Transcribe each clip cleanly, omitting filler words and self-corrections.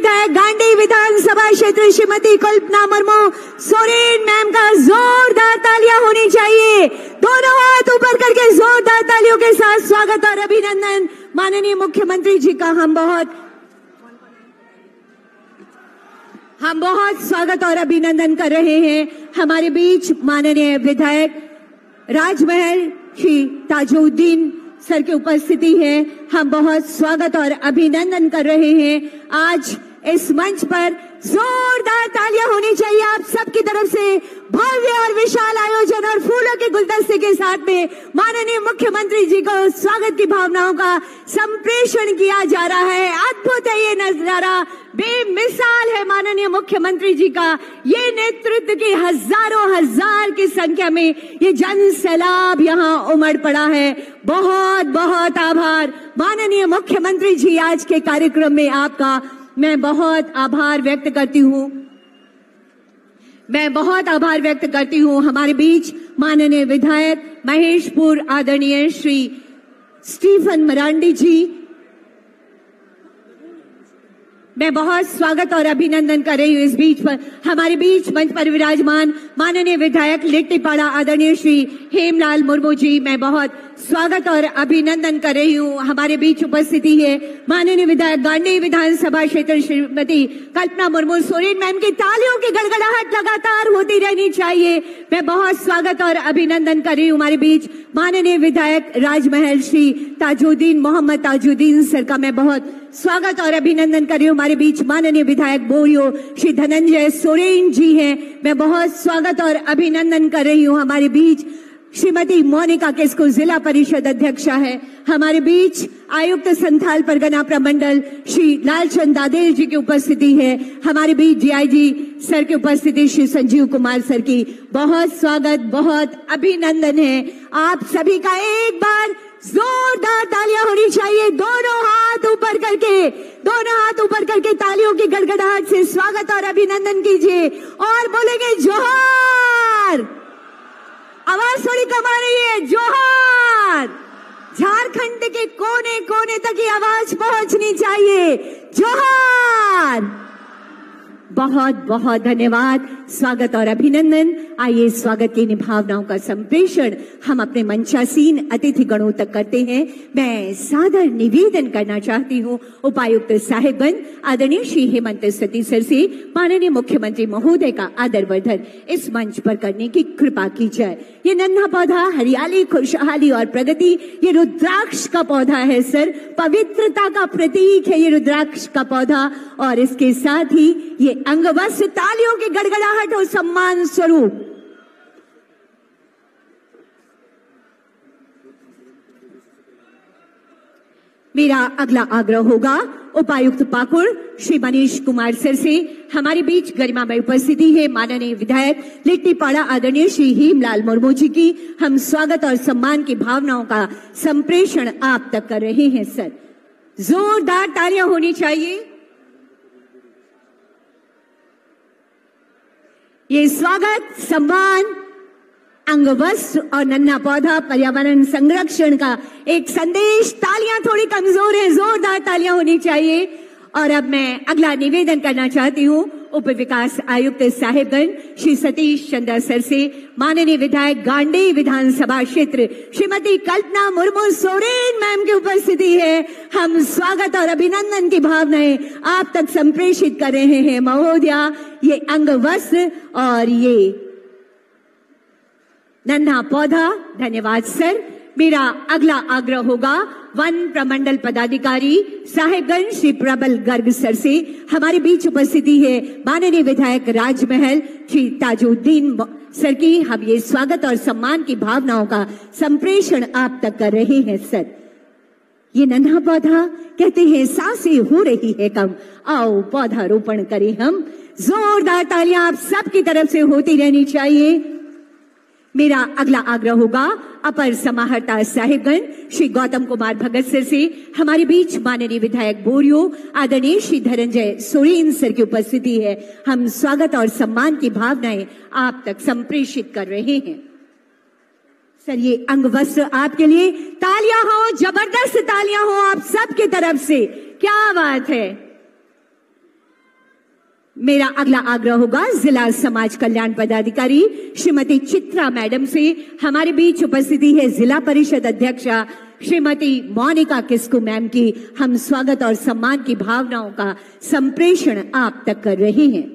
विधायक गांडी विधानसभा क्षेत्र श्रीमती कल्पना मुर्मू सोरेन मैम का जोरदार तालियां होनी चाहिए। दोनों हाथ ऊपर करके जोरदार तालियों के साथ स्वागत और अभिनंदन माननीय मुख्यमंत्री जी का हम बहुत स्वागत और अभिनंदन कर रहे हैं। हमारे बीच माननीय विधायक राजमहल श्री ताजुद्दीन सर की उपस्थिति है। हम बहुत स्वागत और अभिनंदन कर रहे हैं। आज इस मंच पर जोरदार तालियां होनी चाहिए आप सबकी तरफ से। भव्य और विशाल आयोजन और फूलों के गुलदस्ते के साथ में माननीय मुख्यमंत्री जी को स्वागत की भावनाओं का संप्रेषण किया जा रहा है। अद्भुत है ये नजारा, बेमिसाल है माननीय मुख्यमंत्री जी का ये नेतृत्व की हजारों हजार की संख्या में ये जन सैलाब यहाँ उमड़ पड़ा है। बहुत बहुत आभार माननीय मुख्यमंत्री जी, आज के कार्यक्रम में आपका मैं बहुत आभार व्यक्त करती हूँ। हमारे बीच माननीय विधायक महेशपुर आदरणीय श्री स्टीफन मरांडी जी, मैं बहुत स्वागत और अभिनंदन कर रही हूँ। इस बीच पर हमारे बीच मंच पर विराजमान माननीय विधायक लिट्टीपाड़ा आदरणीय श्री हेमलाल मुर्मू जी, मैं बहुत स्वागत और अभिनंदन कर रही हूँ। हमारे बीच उपस्थिति है माननीय विधायक गांडी विधानसभा क्षेत्र श्रीमती कल्पना मुर्मू सोरेन मैम की तालियों की गड़गड़ाहट लगातार होती रहनी चाहिए। मैं बहुत स्वागत और अभिनंदन कर रही हूँ। हमारे बीच माननीय विधायक राजमहल श्री ताजुद्दीन मोहम्मद ताजुद्दीन सर का मैं बहुत स्वागत और अभिनंदन कर रही हूँ। हमारे बीच माननीय विधायक बोरियो श्री धनंजय सोरेन जी हैं, मैं बहुत स्वागत और अभिनंदन कर रही हूँ। हमारे बीच श्रीमती मोनिका किस्कू जिला परिषद अध्यक्षा है। हमारे बीच आयुक्त संथाल परगना प्रमंडल श्री लालचंद दादेल जी की उपस्थिति है। हमारे बीच डीआईजी सर की उपस्थिति श्री संजीव कुमार सर की बहुत स्वागत, बहुत अभिनंदन है। आप सभी का एक बार जोरदार तालियां होनी चाहिए। दोनों हाथ ऊपर करके तालियों की गड़गड़ाहट से स्वागत और अभिनंदन कीजिए और बोलेंगे जोहार। आवाज थोड़ी कम आ रही है, जोहार। झारखंड के कोने कोने तक ये आवाज पहुंचनी चाहिए, जोहार। बहुत बहुत धन्यवाद, स्वागत और अभिनंदन। आइए स्वागत की भावनाओं का संप्रेषण हम अपने मंचासीन अतिथि गणों तक करते हैं। मैं सादर निवेदन करना चाहती हूँ उपायुक्त साहिबगंज आदरणीय श्री हेमंत सती सर से माननीय मुख्यमंत्री महोदय का आदरवर्धन इस मंच पर करने की कृपा की जाए। ये नन्हा पौधा हरियाली, खुशहाली और प्रगति, ये रुद्राक्ष का पौधा है सर, पवित्रता का प्रतीक है ये रुद्राक्ष का पौधा। और इसके साथ ही ये अंगवस्त्र तालियों की गड़गड़ाहट और सम्मान स्वरूप मेरा अगला आग्रह होगा उपायुक्त पाकुड़ श्री मनीष कुमार सर से। हमारे बीच गरिमामय उपस्थिति है माननीय विधायक लिट्टीपाड़ा आदरणीय श्री हेमलाल मुर्मू जी की। हम स्वागत और सम्मान की भावनाओं का संप्रेषण आप तक कर रहे हैं सर। जोरदार तालियां होनी चाहिए। ये स्वागत, सम्मान, अंगवस्त्र और नन्हा पौधा पर्यावरण संरक्षण का एक संदेश। तालियां थोड़ी कमजोर है, जोरदार तालियां होनी चाहिए। और अब मैं अगला निवेदन करना चाहती हूँ उप विकास आयुक्त साहिबगंज श्री सतीश चंद्र सर से माननीय विधायक गांडी विधानसभा क्षेत्र श्रीमती कल्पना मुर्मू सोरेन मैम की उपस्थिति है। हम स्वागत और अभिनंदन की भावनाएं आप तक संप्रेषित कर रहे हैं महोदया। ये अंगवस्त्र और ये नन्हा पौधा, धन्यवाद सर। मेरा अगला आग्रह होगा वन प्रमंडल पदाधिकारी साहिबगंज श्री प्रबल गर्ग सर से। हमारे बीच उपस्थिति है माननीय विधायक राजमहल श्री ताजुद्दीन सर की। हम ये स्वागत और सम्मान की भावनाओं का संप्रेषण आप तक कर रहे हैं सर। ये नन्हा पौधा कहते हैं सांसें हो रही है कम, आओ पौधा रोपण करें हम। जोरदार तालियां आप सबकी तरफ से होती रहनी चाहिए। मेरा अगला आग्रह होगा अपर समाहर्ता साहिबगंज श्री गौतम कुमार भगत सर से। हमारे बीच माननीय विधायक बोरियो आदरणीय श्री धनंजय सोरेन सर की उपस्थिति है। हम स्वागत और सम्मान की भावनाएं आप तक संप्रेषित कर रहे हैं सर। ये अंगवस्त्र आपके लिए। तालियां हो, जबरदस्त तालियां हो आप सबकी तरफ से। क्या बात है, मेरा अगला आग्रह होगा जिला समाज कल्याण पदाधिकारी श्रीमती चित्रा मैडम से। हमारे बीच उपस्थिति है जिला परिषद अध्यक्षा श्रीमती मोनिका किस्कू मैम की। हम स्वागत और सम्मान की भावनाओं का संप्रेषण आप तक कर रहे हैं।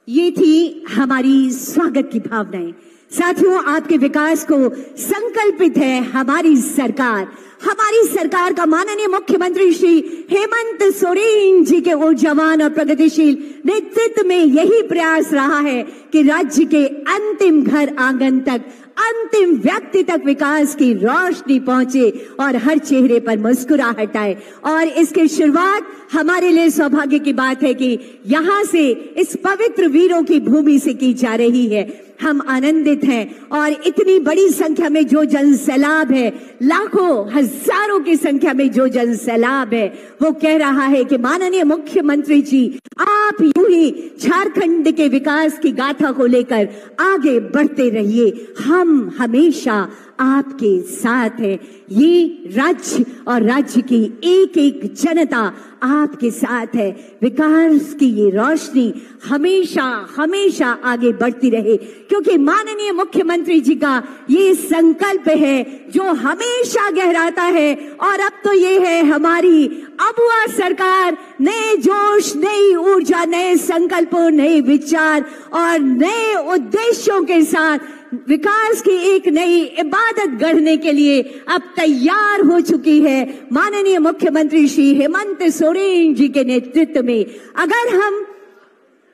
ये थी हमारी स्वागत की भावनाएं। साथियों, आपके विकास को संकल्पित है हमारी सरकार। हमारी सरकार का माननीय मुख्यमंत्री श्री हेमंत सोरेन जी के ऊर्जावान और प्रगतिशील नेतृत्व में यही प्रयास रहा है कि राज्य के अंतिम घर आंगन तक, अंतिम व्यक्ति तक विकास की रोशनी पहुंचे और हर चेहरे पर मुस्कुराहट आए। और इसकी शुरुआत हमारे लिए सौभाग्य की बात है कि यहाँ से, इस पवित्र वीरों की भूमि से की जा रही है। हम आनंदित हैं और इतनी बड़ी संख्या में जो जन सैलाब है, लाखों हजारों की संख्या में जो जन सैलाब है, वो कह रहा है कि माननीय मुख्यमंत्री जी, आप यूं ही झारखंड के विकास की गाथा को लेकर आगे बढ़ते रहिए। हम हमेशा आपके साथ है। ये राज्य और राज्य की एक एक जनता आपके साथ है। विकास की ये रोशनी हमेशा हमेशा आगे बढ़ती रहे, क्योंकि माननीय मुख्यमंत्री जी का ये संकल्प है जो हमेशा गहराता है। और अब तो ये है हमारी अबुआ सरकार, नए जोश, नई ऊर्जा, नए संकल्पों, नए विचार और नए उद्देश्यों के साथ विकास की एक नई इबादत गढ़ने के लिए अब तैयार हो चुकी है माननीय मुख्यमंत्री श्री हेमंत सोरेन जी के नेतृत्व में। अगर हम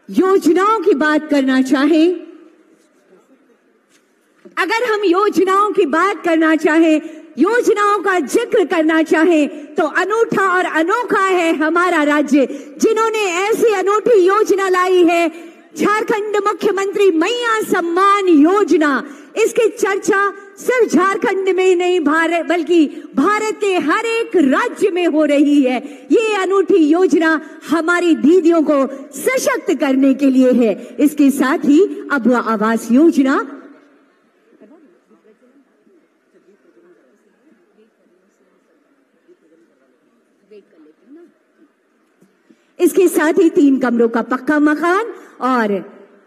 योजनाओं की बात करना चाहें, योजनाओं का जिक्र करना चाहें, तो अनूठा और अनोखा है हमारा राज्य, जिन्होंने ऐसी अनूठी योजना लाई है, झारखंड मुख्यमंत्री मैया सम्मान योजना। इसकी चर्चा सिर्फ झारखंड में नहीं, बल्कि भारत के हर एक राज्य में हो रही है। ये अनूठी योजना हमारी दीदियों को सशक्त करने के लिए है। इसके साथ ही अबुआ आवास योजना, इसके साथ ही 3 कमरों का पक्का मकान और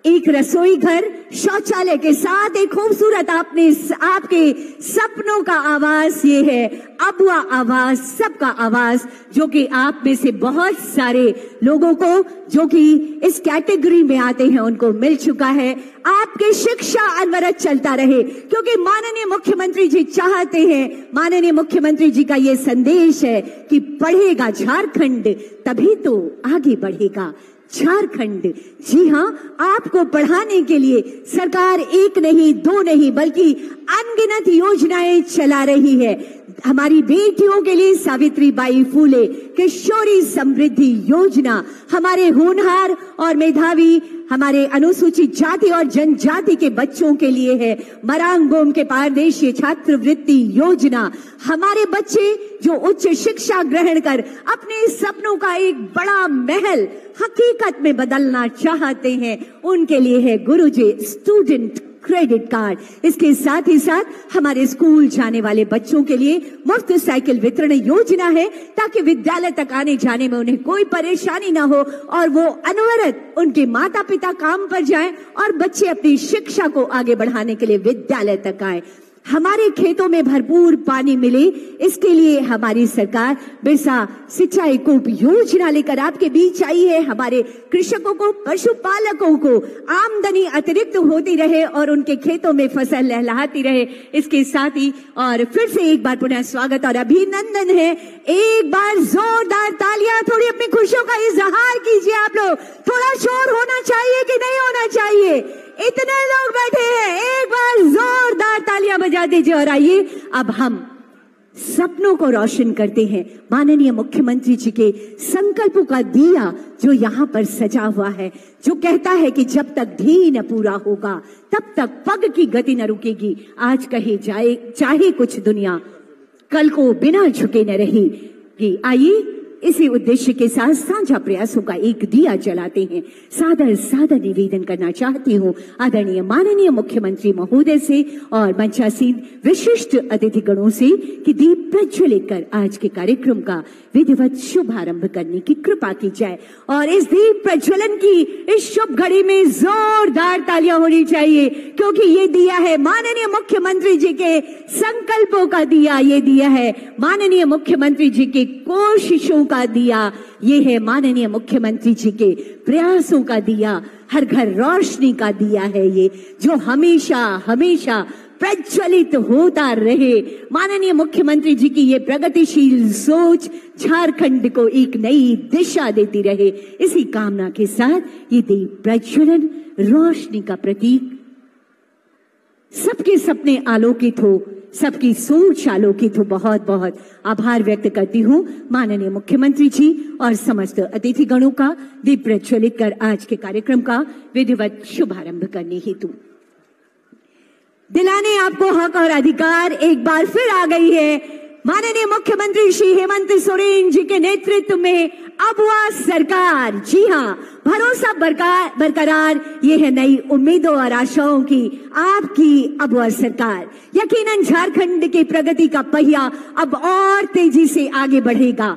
एक रसोई घर, शौचालय के साथ एक खूबसूरत आपके सपनों का आवास। ये है अबुआ आवास, सबका आवास, जो कि आप में से बहुत सारे लोगों को जो कि इस कैटेगरी में आते हैं उनको मिल चुका है। आपकी शिक्षा अनवरत चलता रहे, क्योंकि माननीय मुख्यमंत्री जी चाहते हैं, माननीय मुख्यमंत्री जी का ये संदेश है कि पढ़ेगा झारखंड तभी तो आगे बढ़ेगा झारखंड। जी हाँ, आपको पढ़ाने के लिए सरकार 1 नहीं 2 नहीं बल्कि अनगिनत योजनाएं चला रही है। हमारी बेटियों के लिए सावित्री बाई फूले किशोरी समृद्धि योजना, हमारे होनहार और मेधावी, हमारे अनुसूचित जाति और जनजाति के बच्चों के लिए है मरांगोम के पारदेशीय छात्रवृत्ति योजना। हमारे बच्चे जो उच्च शिक्षा ग्रहण कर अपने सपनों का एक बड़ा महल हकीकत में बदलना चाहते हैं, उनके लिए है गुरुजी स्टूडेंट क्रेडिट कार्ड। इसके साथ ही साथ हमारे स्कूल जाने वाले बच्चों के लिए मुफ्त साइकिल वितरण योजना है, ताकि विद्यालय तक आने जाने में उन्हें कोई परेशानी ना हो और वो अनवरत उनके माता पिता काम पर जाएं और बच्चे अपनी शिक्षा को आगे बढ़ाने के लिए विद्यालय तक आए। हमारे खेतों में भरपूर पानी मिले, इसके लिए हमारी सरकार बिरसा सिंचाई कूप योजना लेकर आपके बीच आई है। हमारे कृषकों को, पशुपालकों को आमदनी अतिरिक्त होती रहे और उनके खेतों में फसल लहलहाती रहे। इसके साथ ही और फिर से एक बार पुनः स्वागत और अभिनंदन है। एक बार जोरदार तालियां, थोड़ी अपनी खुशियों का इजहार कीजिए आप लोग। थोड़ा शोर होना चाहिए कि नहीं होना चाहिए? इतने लोग बैठे हैं, एक बार जोरदार तालियां बजा दीजिए। और आइए अब हम सपनों को रोशन करते हैं। माननीय मुख्यमंत्री जी के संकल्पों का दिया जो यहाँ पर सजा हुआ है, जो कहता है कि जब तक ध्येय न पूरा होगा तब तक पग की गति न रुकेगी। आज कहे जाए चाहे कुछ दुनिया, कल को बिना झुके न रहेगी। आइए इसी उद्देश्य के साथ साझा प्रयासों का एक दिया जलाते हैं। सादर सादर निवेदन करना चाहती हूँ आदरणीय माननीय मुख्यमंत्री महोदय से और मंचासीन विशिष्ट अतिथिगणों से कि दीप प्रज्वलित कर आज के कार्यक्रम का विधिवत शुभारंभ करने की कृपा की जाए। और इस दीप प्रज्वलन की इस शुभ घड़ी में जोरदार तालियां होनी चाहिए, क्योंकि ये दिया है माननीय मुख्यमंत्री जी के संकल्पों का दिया, ये दिया है माननीय मुख्यमंत्री जी के कोशिशों का दिया, ये है माननीय मुख्यमंत्री जी के प्रयासों का दिया, हर घर रोशनी का दिया है ये, जो हमेशा हमेशा प्रज्वलित होता रहे। माननीय मुख्यमंत्री जी की ये प्रगतिशील सोच झारखंड को एक नई दिशा देती रहे। इसी कामना के साथ ये दीप प्रज्वलन रोशनी का प्रतीक, सबके सपने आलोकित हो, सबकी सोच आलोकित हो। बहुत बहुत आभार व्यक्त करती हूँ माननीय मुख्यमंत्री जी और समस्त अतिथिगणों का दीप प्रज्वलित कर आज के कार्यक्रम का विधिवत शुभारंभ करने हेतु। दिलाने आपको हक और अधिकार एक बार फिर आ गई है। माननीय मुख्यमंत्री श्री हेमंत सोरेन जी के नेतृत्व में अबुआ सरकार, जी हाँ, भरोसा बरकरार, ये है नई उम्मीदों और आशाओं की आपकी अबुआ सरकार। यकीनन झारखंड की प्रगति का पहिया अब और तेजी से आगे बढ़ेगा।